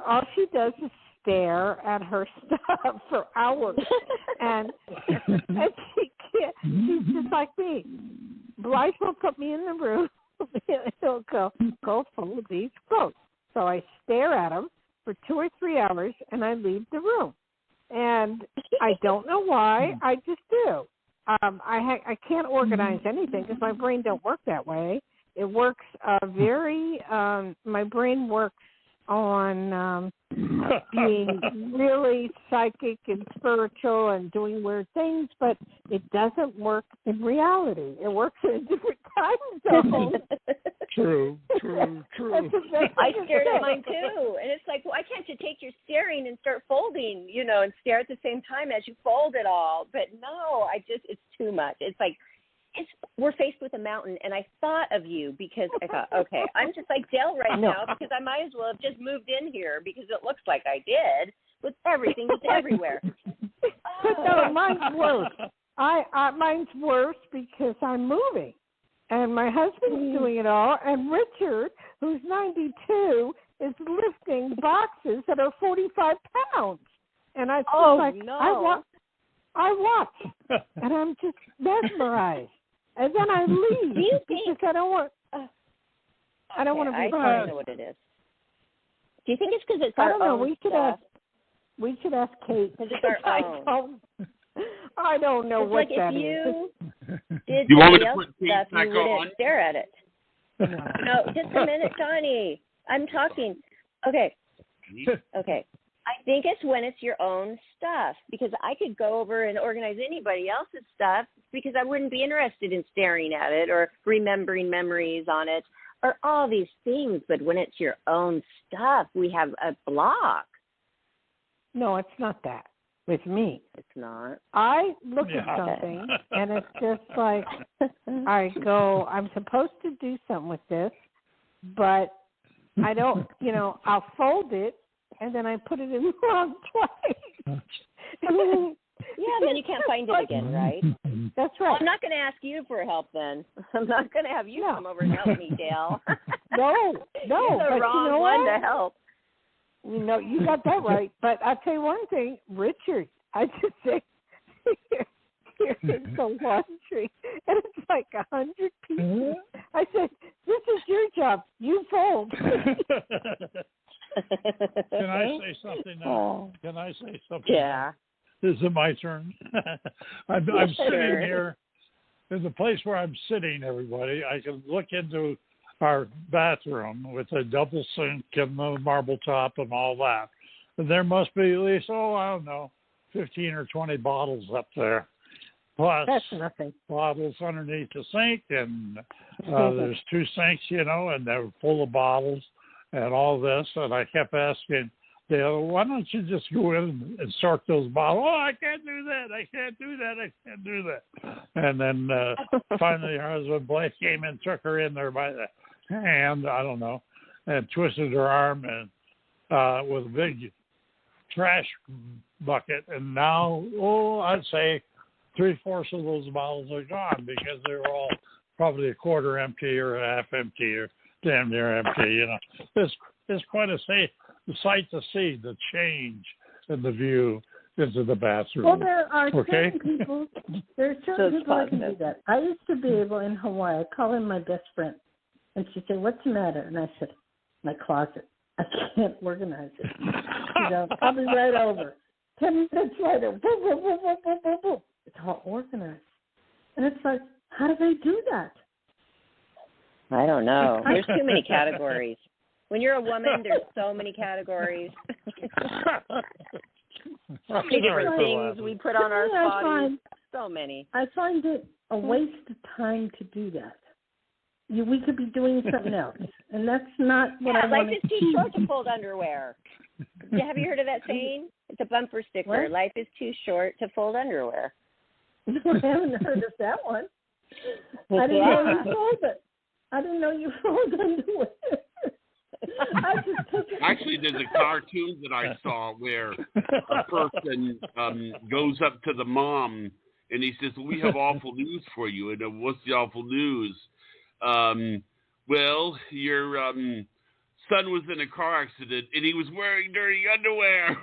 all she does is stare at her stuff for hours, and she can't. She's just like me. Blythe will put me in the room. He'll go fold these clothes. So I stare at them for 2 or 3 hours, and I leave the room. And I don't know why. I just do. I can't organize anything because my brain don't work that way. It works my brain works on being really psychic and spiritual and doing weird things, but it doesn't work in reality. It works in a different time zone. True. I stared at mine too, and it's like, why can't you take your staring and start folding, and stare at the same time as you fold it all? But no, it's too much. It's like, we're faced with a mountain, and I thought of you because I thought, okay, I'm just like Dayle right now because I might as well have just moved in here because it looks like I did with everything that's everywhere. But no, mine's worse. Mine's worse because I'm moving, and my husband's doing it all, and Richard, who's 92, is lifting boxes that are 45 pounds, and I watch, and I'm just mesmerized. And then I leave because I don't want to be I know what it is. Do you think it's because it's our own? I don't know. We should ask Kate. Because it's our own. I don't know it's what like that if is. You did you want me to else put Kate stuff, back you wouldn't on? stare at it. No, just a minute, Johnny. I'm talking. Okay. I think it's when it's your own stuff, because I could go over and organize anybody else's stuff because I wouldn't be interested in staring at it or remembering memories on it or all these things. But when it's your own stuff, we have a block. No, it's not that. With me. It's not. I look at something, and it's just like, I go, I'm supposed to do something with this, but I don't, I'll fold it, and then I put it in the wrong place. Yeah, then you can't find it again, right? That's right. Well, I'm not going to ask you for help then. I'm not going to have you come over and help me, Dayle. No. You're the wrong one to help. You got that right. But I'll tell you one thing, Richard, I just say, here is the laundry, and it's like 100 pieces. I said, this is your job. You fold. Can I say something now? Can I say something? Yeah. Is it my turn? I'm sitting here. There's a place where I'm sitting, everybody. I can look into our bathroom with a double sink and the marble top and all that. And there must be at least, I don't know, 15 or 20 bottles up there. Plus, that's nothing. Bottles underneath the sink, and there's 2 sinks, and they're full of bottles and all this. And I kept asking Dayle, why don't you just go in and sort those bottles? Oh, I can't do that. I can't do that. And then finally her husband, Blake, came and took her in there by the hand, I don't know, and twisted her arm and with a big trash bucket. And now, I'd say 3/4 of those bottles are gone because they were all probably a quarter empty or a half empty or damn near empty. It's quite a sight to see, the change in the view into the bathroom. Well, there are certain people that can do that. I used to be able in Hawaii, I call him my best friend, and she'd say, what's the matter? And I said, my closet. I can't organize it. I'll be right over. 10 minutes later, boom, boom, boom, boom, boom, boom, boom. It's all organized. And it's like, how do they do that? I don't know. There's too many categories. When you're a woman, there's so many categories. So many different things we put on our bodies. So many. I find it a waste of time to do that. We could be doing something else, and that's not what I want to do. Life is too short to fold underwear. Have you heard of that saying? It's a bumper sticker. What? Life is too short to fold underwear. I haven't heard of that one. I didn't know you fold it. I didn't know you fold underwear. Actually, there's a cartoon that I saw where a person goes up to the mom and he says, "We have awful news for you." And what's the awful news? Well, your son was in a car accident and he was wearing dirty underwear.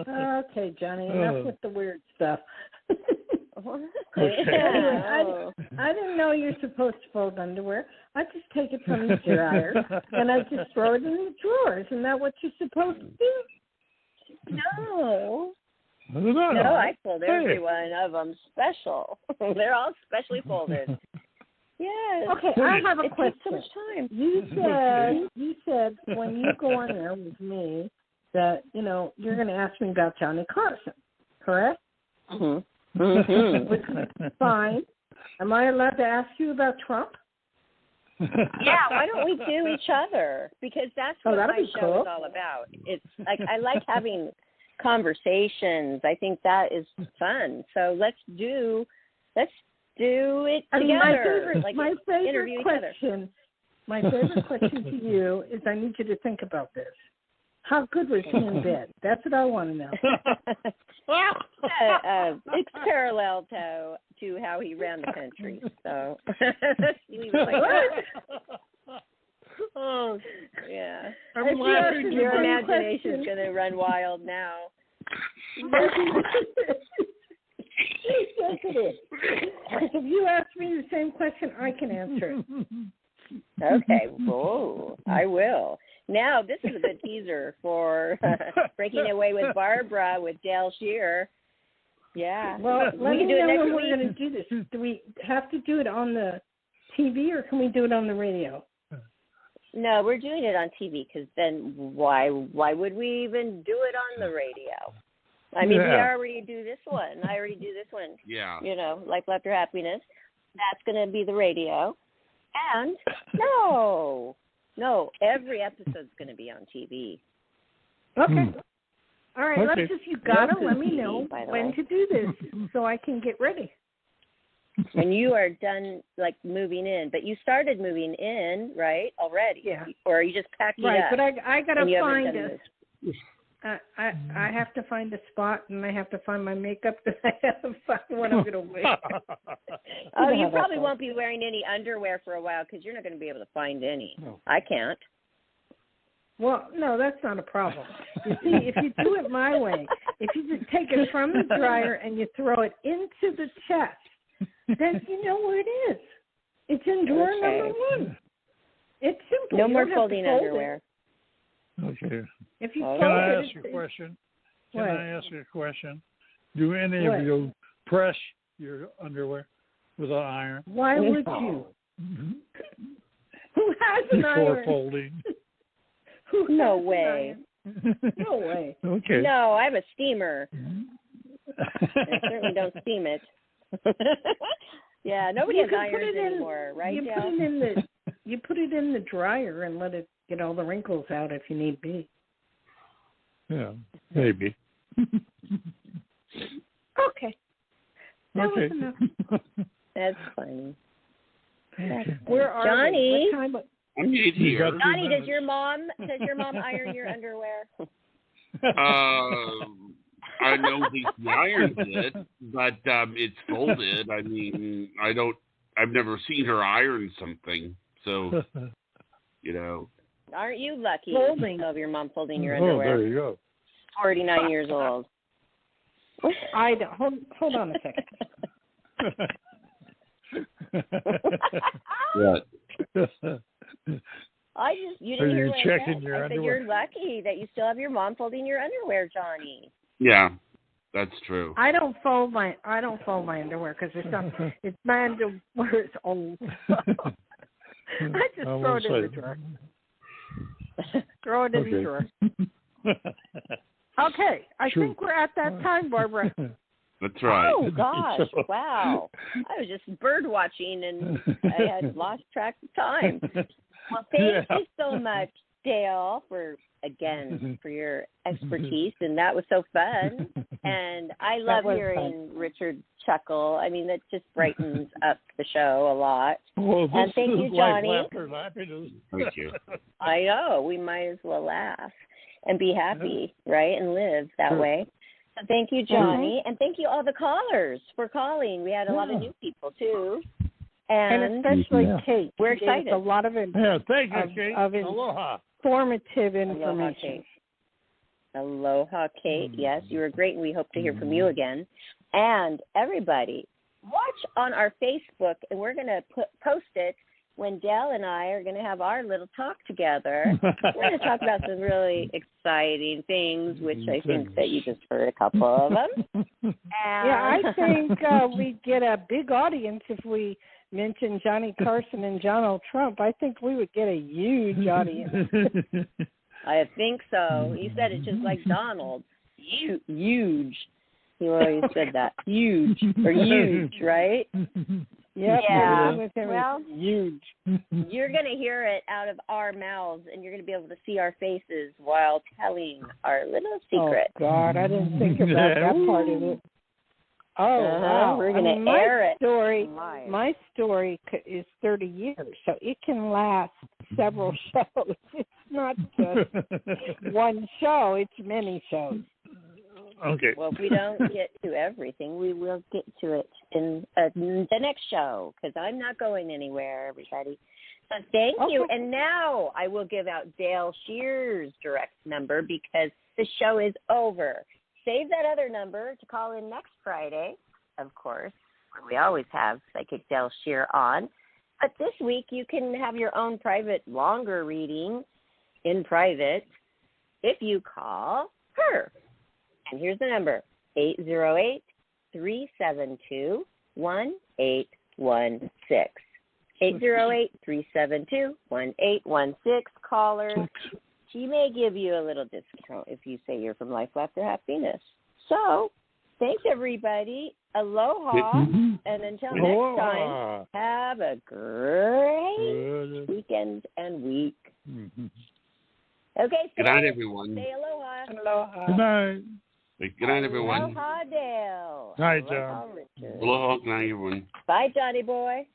Okay, Johnny, enough with the weird stuff. Okay. Anyway, I didn't know you're supposed to fold underwear. I just take it from the dryer and I just throw it in the drawers. Isn't that what you're supposed to do? No. No, I fold every one of them special. They're all specially folded. Yes. Okay, I have a It question. takes so much time. You said when you go on there with me that, you're going to ask me about Johnny Carson, correct? Mm-hmm. Mm-hmm. Which is fine. Am I allowed to ask you about Trump? Yeah, why don't we do each other? Because that's what my show is all about. It's like I like having conversations. I think that is fun. So let's do it together. My favorite question to you is I need you to think about this. How good was he in bed? That's what I want to know. It's parallel to how he ran the country. So yeah. Your imagination's going to run wild now. Yes, it is. If you ask me the same question, I can answer it. Okay. Whoa, I will. Now, this is a good teaser for Breaking Away with Barbara with Dayle Schear. Yeah. Well, let me do it know next when week. we're going to do this. Do we have to do it on the TV or can we do it on the radio? No, we're doing it on TV because then why would we even do it on the radio? I mean, we already do this one. I already do this one. Yeah. Life After Happiness. That's going to be the radio. And no, every episode's going to be on TV. Okay. All right, Okay. you got to let me TV, know by the when way. to do this so I can get ready. When you are done, moving in. But you started moving in, right, already? Yeah. Or you just packed it Right, up? but I got to find this. I have to find a spot, and I have to find my makeup, and I have to find what I'm going to wear. Oh, you probably won't be wearing any underwear for a while because you're not going to be able to find any. No. I can't. Well, no, that's not a problem. You see, if you do it my way, if you just take it from the dryer and you throw it into the chest, then you know where it is. It's in drawer number one. It's simple. No You more don't have to folding fold underwear. it. Okay. If you Can Can fold I it, ask you a question? What? Can I ask you a question? Do any What? of you press your underwear with an iron Why would you? Who has an before iron? folding? Who No has an way. iron? No way. Okay. No, I have a steamer. I certainly don't steam it. Yeah, nobody You has can irons put it in- anymore, right, You Dale? put it in the dryer and let it get all the wrinkles out if you need be. Yeah, maybe. Okay. That was enough. That's funny. That's funny. Where are Johnny? we? What time? I'm here. Johnny, does your mom iron your underwear? I know he irons it, but it's folded. I mean, I've never seen her iron something, so Aren't you lucky of your mom folding your Oh, underwear? there you go. 49 years old. I don't, hold on a second. What? You didn't hear what I checking said. your I said underwear? you're lucky that you still have your mom folding your underwear, Johnny. Yeah, that's true. I don't fold my underwear because it's my underwear is old. I just throw it in the drawer. Throw it in the drawer. Okay, I think we're at that time, Barbara. That's right. Oh gosh! Wow, I was just bird watching and I had lost track of time. Well, thank you so much, Dayle, for your expertise, and that was so fun. And I love hearing Richard chuckle. I mean, that just brightens up the show a lot. Well, and thank you, Johnny. Thank you. I know, we might as well laugh and be happy, right, and live that way. Thank you, Johnny, and thank you all the callers for calling. We had a lot of new people too, and especially Kate. We're excited. A lot of thank you, Kate. Aloha. Informative information. Aloha, Kate. Aloha, Kate. Yes, you were great, and we hope to hear from you again. And everybody, watch on our Facebook, and we're going to post it when Dayle and I are going to have our little talk together. We're going to talk about some really exciting things, which I think that you just heard a couple of them. And yeah, I think we get a big audience if we mention Johnny Carson and Donald Trump. I think we would get a huge audience. I think so. You said it just like Donald. Huge. You always said that. Huge. Or huge, right? Yep, yeah. Well, huge. You're going to hear it out of our mouths, and you're going to be able to see our faces while telling our little secret. Oh, God, I didn't think about that part of it. Oh, wow. We're going to air it. Live. My story is 30 years, so it can last several shows. It's not just one show. It's many shows. Okay. Well, if we don't get to everything, we will get to it in the next show, because I'm not going anywhere, everybody. So thank you. And now I will give out Dayle Schear's direct number, because the show is over. Save that other number to call in next Friday, of course, where we always have Psychic Dayle Schear on. But this week you can have your own private, longer reading in private if you call her. And here's the number, 808-372-1816. 808-372-1816. Callers, she may give you a little discount if you say you're from Life, Laughter, Happiness. So, thanks, everybody. Aloha. And until next time, have a great weekend and week. Okay, good night, everyone. Say aloha. Aloha. Good night. Good night, everyone. Aloha, Dayle. Night, Aloha, Richard. Aloha, good night, everyone. Bye, Johnny boy.